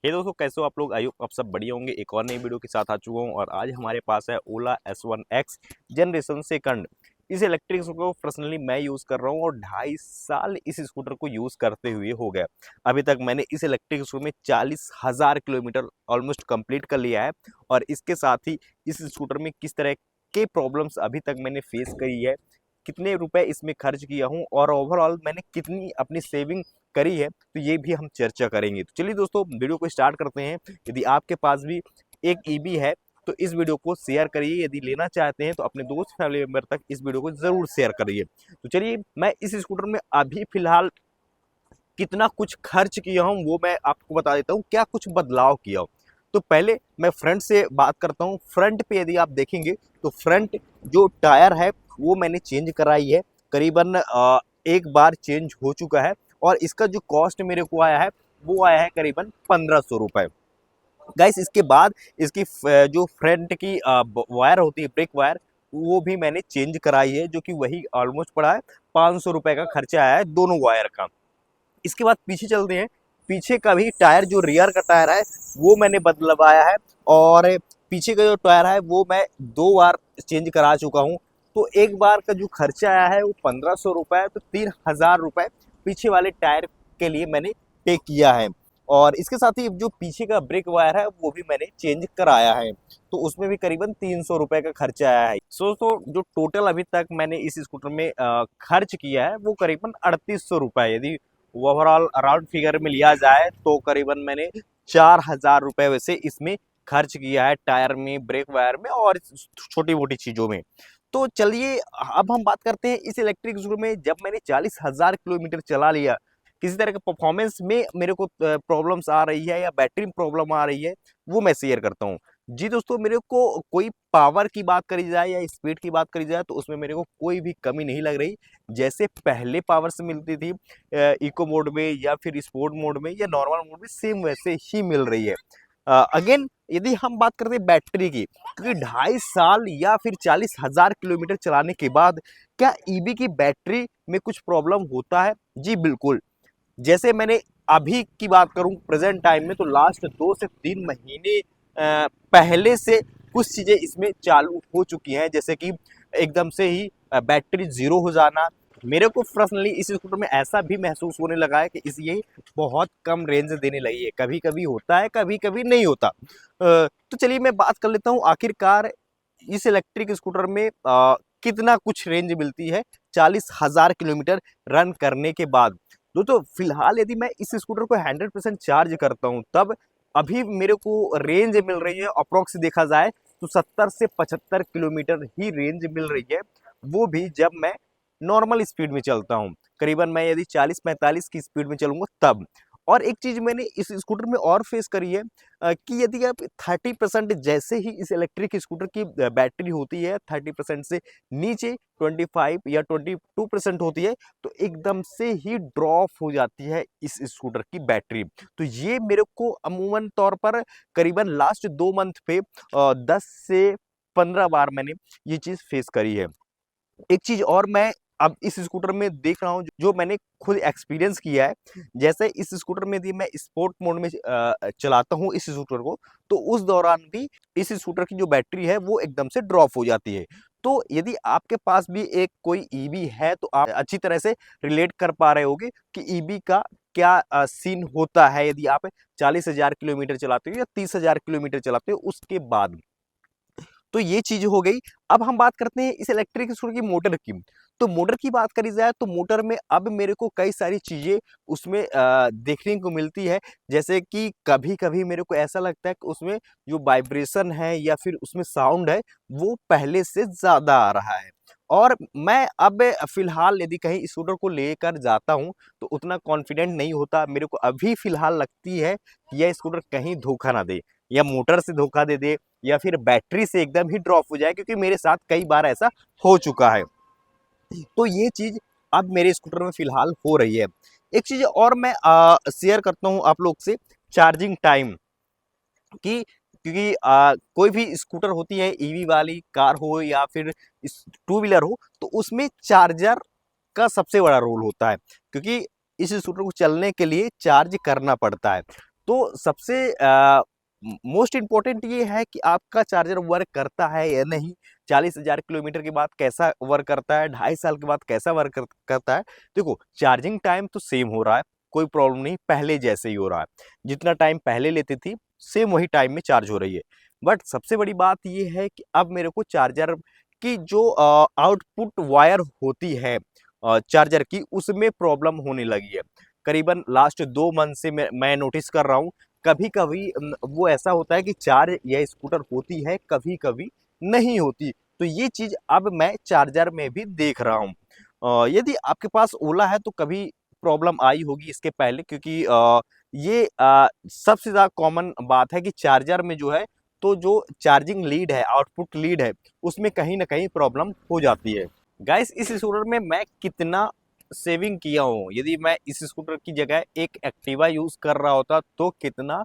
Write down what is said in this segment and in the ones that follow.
हे दोस्तों, कैसे हो आप लोग? आई होप आप सब बढ़िया होंगे। एक और नई वीडियो के साथ आ चुका हूँ और आज हमारे पास है ओला S1X जनरेशन सेकंड। इस इलेक्ट्रिक स्कूटर को पर्सनली मैं यूज़ कर रहा हूँ और 2.5 साल इस स्कूटर को यूज़ करते हुए हो गया। अभी तक मैंने इस इलेक्ट्रिक स्कूटर में 40,000 किलोमीटर ऑलमोस्ट कंप्लीट कर लिया है। और इसके साथ ही इस स्कूटर में किस तरह के प्रॉब्लम्स अभी तक मैंने फेस करी है, कितने रुपए इसमें खर्च किया हूँ और ओवरऑल मैंने कितनी अपनी सेविंग करी है, तो ये भी हम चर्चा करेंगे। तो चलिए दोस्तों, वीडियो को स्टार्ट करते हैं। यदि आपके पास भी एक ईवी है तो इस वीडियो को शेयर करिए। यदि लेना चाहते हैं तो अपने दोस्त फैमिली मेंबर तक इस वीडियो को जरूर शेयर करिए। तो चलिए, मैं इस स्कूटर में अभी फिलहाल कितना कुछ खर्च किया हूँ वो मैं आपको बता देता हूँ, क्या कुछ बदलाव किया हूँ। तो पहले मैं फ्रंट से बात करता हूँ। फ्रंट पे यदि आप देखेंगे तो फ्रंट जो टायर है वो मैंने चेंज कराई है। करीबन एक बार चेंज हो चुका है और इसका जो कॉस्ट मेरे को आया है वो आया है करीबन 1500 रुपये। गाइस, इसके बाद इसकी जो फ्रंट की वायर होती है, ब्रेक वायर, वो भी मैंने चेंज कराई है, जो कि वही ऑलमोस्ट पड़ा है 500 रुपये का खर्चा आया है दोनों वायर का। इसके बाद पीछे चलते हैं। पीछे का भी टायर, जो रियर का टायर है वो मैंने बदलवाया है और पीछे का जो टायर है वो मैं 2 बार चेंज करा चुका हूँ। तो एक बार का जो खर्चा आया है वो 1500 रुपये है, तो 3000 रुपये पीछे वाले टायर के लिए मैंने पे किया है। और इसके साथ ही जो पीछे का ब्रेक वायर है वो भी मैंने चेंज कराया है, तो उसमें भी करीबन 300 रुपये का खर्चा आया है। तो जो टोटल अभी तक मैंने इस स्कूटर में खर्च किया है वो करीबन 3800 रुपये। यदि ओवरऑल राउंड फिगर में लिया जाए तो करीबन मैंने 4000 रुपये वैसे इसमें खर्च किया है, टायर में, ब्रेक वायर में और छोटी मोटी चीज़ों में। तो चलिए, अब हम बात करते हैं इस इलेक्ट्रिक स्कूटर में। जब मैंने 40,000 किलोमीटर चला लिया, किसी तरह के परफॉर्मेंस में मेरे को प्रॉब्लम्स आ रही है या बैटरी में प्रॉब्लम आ रही है, वो मैं शेयर करता हूँ। जी दोस्तों, मेरे को कोई पावर की बात करी जाए या स्पीड की बात करी जाए तो उसमें मेरे को कोई भी कमी नहीं लग रही। जैसे पहले पावर से मिलती थी इको मोड में या फिर स्पोर्ट मोड में या नॉर्मल मोड में, सेम वैसे ही मिल रही है। अगेन, यदि हम बात करते हैं बैटरी की, क्योंकि 2.5 साल या फिर 40,000 किलोमीटर चलाने के बाद क्या ईवी की बैटरी में कुछ प्रॉब्लम होता है? जी बिल्कुल। जैसे मैंने अभी की बात करूं प्रेजेंट टाइम में, तो लास्ट 2 से 3 महीने पहले से कुछ चीज़ें इसमें चालू हो चुकी हैं, जैसे कि एकदम से ही बैटरी ज़ीरो हो जाना। मेरे को पर्सनली इस स्कूटर में ऐसा भी महसूस होने लगा है कि इस ये बहुत कम रेंज देने लगी है। कभी कभी होता है, कभी कभी नहीं होता। तो चलिए मैं बात कर लेता हूँ आखिरकार इस इलेक्ट्रिक स्कूटर में कितना कुछ रेंज मिलती है 40,000 किलोमीटर रन करने के बाद। दोस्तों, फिलहाल यदि मैं इस स्कूटर को 100% चार्ज करता हूं तब अभी मेरे को रेंज मिल रही है, अप्रोक्स देखा जाए तो 70 से 75 किलोमीटर ही रेंज मिल रही है, वो भी जब मैं नॉर्मल स्पीड में चलता हूं। करीबन मैं यदि 40-45 की स्पीड में चलूंगा तब। और एक चीज मैंने इस स्कूटर में और फेस करी है कि यदि आप 30% जैसे ही इस इलेक्ट्रिक स्कूटर की बैटरी होती है, 30% से नीचे 25 या 22% होती है, तो एकदम से ही ड्रॉप हो जाती है इस स्कूटर की बैटरी। तो ये मेरे को अमूमन तौर पर करीबन लास्ट 2 मंथ पे 10 से 15 बार मैंने ये चीज़ फेस करी है। एक चीज़ और मैं अब इस स्कूटर में देख रहा हूँ, जो मैंने खुद एक्सपीरियंस किया है। जैसे इस स्कूटर में यदि मैं स्पोर्ट मोड में चलाता हूँ इस स्कूटर को, तो उस दौरान भी इस स्कूटर की जो बैटरी है वो एकदम से ड्रॉप हो जाती है। तो यदि आपके पास भी एक कोई ईवी है तो आप अच्छी तरह से रिलेट कर पा रहे होगे कि ईवी का क्या सीन होता है यदि आप 40,000 किलोमीटर चलाते हो या 30,000 किलोमीटर चलाते हो उसके बाद। तो ये चीज हो गई। अब हम बात करते हैं इस इलेक्ट्रिक स्कूटर की मोटर की। तो मोटर की बात करी जाए तो मोटर में अब मेरे को कई सारी चीजें उसमें देखने को मिलती है। जैसे कि कभी कभी मेरे को ऐसा लगता है कि उसमें जो वाइब्रेशन है या फिर उसमें साउंड है वो पहले से ज्यादा आ रहा है। और मैं अब फिलहाल यदि कहीं स्कूटर को लेकर जाता हूं तो उतना कॉन्फिडेंट नहीं होता। मेरे को अभी फिलहाल लगती है कि यह स्कूटर कहीं धोखा ना दे, या मोटर से धोखा दे दे, या फिर बैटरी से एकदम ही ड्रॉप हो जाए, क्योंकि मेरे साथ कई बार ऐसा हो चुका है। तो ये चीज अब मेरे स्कूटर में फिलहाल हो रही है। एक चीज और मैं शेयर करता हूँ आप लोग से, चार्जिंग टाइम की। क्योंकि कोई भी स्कूटर होती है, ईवी वाली कार हो या फिर टू व्हीलर हो, तो उसमें चार्जर का सबसे बड़ा रोल होता है, क्योंकि इस स्कूटर को चलने के लिए चार्ज करना पड़ता है। तो सबसे मोस्ट इम्पोर्टेंट ये है कि आपका चार्जर वर्क करता है या नहीं। 40,000 किलोमीटर के बाद कैसा वर्क करता है, 2.5 साल के बाद कैसा वर्क करता है। देखो, चार्जिंग टाइम तो सेम हो रहा है, कोई प्रॉब्लम नहीं, पहले जैसे ही हो रहा है। जितना टाइम पहले लेती थी सेम वही टाइम में चार्ज हो रही है। बट सबसे बड़ी बात ये है कि अब मेरे को चार्जर की जो आउटपुट वायर होती है चार्जर की, उसमें प्रॉब्लम होने लगी है। करीबन लास्ट 2 मंथ से मैं नोटिस कर रहा हूँ। कभी कभी वो ऐसा होता है कि चार्ज यह स्कूटर होती है, कभी कभी नहीं होती। तो ये चीज अब मैं चार्जर में भी देख रहा हूँ। यदि आपके पास ओला है तो कभी प्रॉब्लम आई होगी इसके पहले, क्योंकि ये सबसे ज्यादा कॉमन बात है कि चार्जर में जो है, तो जो चार्जिंग लीड है, आउटपुट लीड है, उसमें कहीं ना कहीं प्रॉब्लम हो जाती है। गाइस, इस स्कूटर में मैं कितना सेविंग किया हूँ, यदि मैं इस स्कूटर की जगह एक एक्टिवा यूज कर रहा होता तो कितना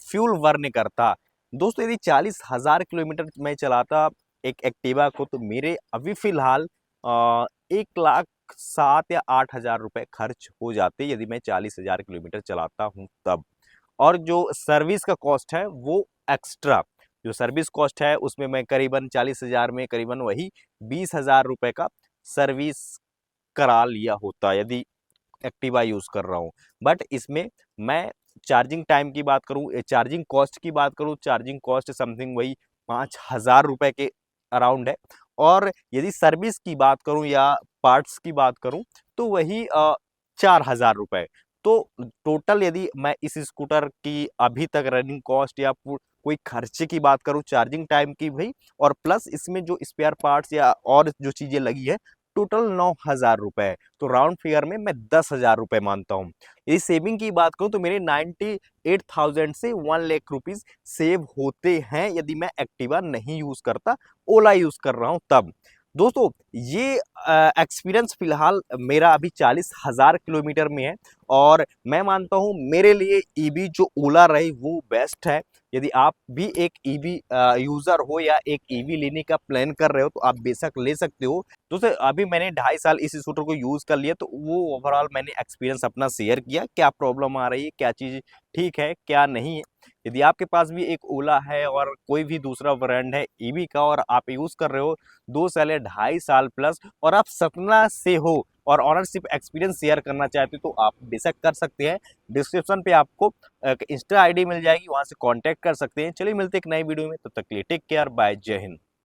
फ्यूल बर्न करता। दोस्तों, यदि 40,000 किलोमीटर मैं चलाता एक एक्टिवा को, तो मेरे अभी फिलहाल 1,07,000 या 8,000 रुपए खर्च हो जाते यदि मैं 40,000 किलोमीटर चलाता हूँ तब। और जो सर्विस का कॉस्ट है वो एक्स्ट्रा, जो सर्विस कॉस्ट है उसमें मैं करीबन 40,000 में करीबन वही 20,000 रुपए का सर्विस करा लिया होता यदि एक्टिवा यूज कर रहा हूँ। बट इसमें मैं चार्जिंग टाइम की बात करूँ, चार्जिंग कॉस्ट की बात करूँ, चार्जिंग कॉस्ट समथिंग वही 5,000 रुपए के अराउंड है। और यदि सर्विस की बात करूँ या पार्ट्स की बात करूँ, तो वही 4,000 रुपए। तो टोटल यदि मैं इस स्कूटर की अभी तक रनिंग कॉस्ट या कोई खर्चे की बात करूँ चार्जिंग टाइम की भाई, और प्लस इसमें जो स्पेयर पार्ट्स या और जो चीजें लगी है, टोटल 9,000 रुपए। तो राउंड फिगर में मैं 10,000 रुपए मानता हूँ। यदि सेविंग की बात करूँ तो मेरे 98,000 से 1 लाख रुपीज सेव होते हैं यदि मैं एक्टिवा नहीं यूज करता, ओला यूज कर रहा हूँ तब। दोस्तों, ये एक्सपीरियंस फिलहाल मेरा अभी 40,000 किलोमीटर में है, और मैं मानता हूँ मेरे लिए ईवी जो ओला रही वो बेस्ट है। यदि आप भी एक ईवी यूजर हो या एक ईवी लेने का प्लान कर रहे हो, तो आप बेशक ले सकते हो। दोस्तों, अभी मैंने 2.5 साल इस स्कूटर को यूज कर लिया, तो वो ओवरऑल मैंने एक्सपीरियंस अपना शेयर किया, क्या प्रॉब्लम आ रही है, क्या चीज ठीक है क्या नहीं है। यदि आपके पास भी एक ओला है और कोई भी दूसरा ब्रांड है ईवी का, और आप यूज कर रहे हो 2 साल या 2.5 साल प्लस, और आप सतना से हो और ऑनरशिप एक्सपीरियंस शेयर करना चाहते हो, तो आप बेशक कर सकते हैं। डिस्क्रिप्शन पे आपको इंस्टा आईडी मिल जाएगी, वहां से कांटेक्ट कर सकते हैं। चलिए मिलते हैं एक नई वीडियो में, तब तक के लिए टेक केयर, बाय, जय हिंद।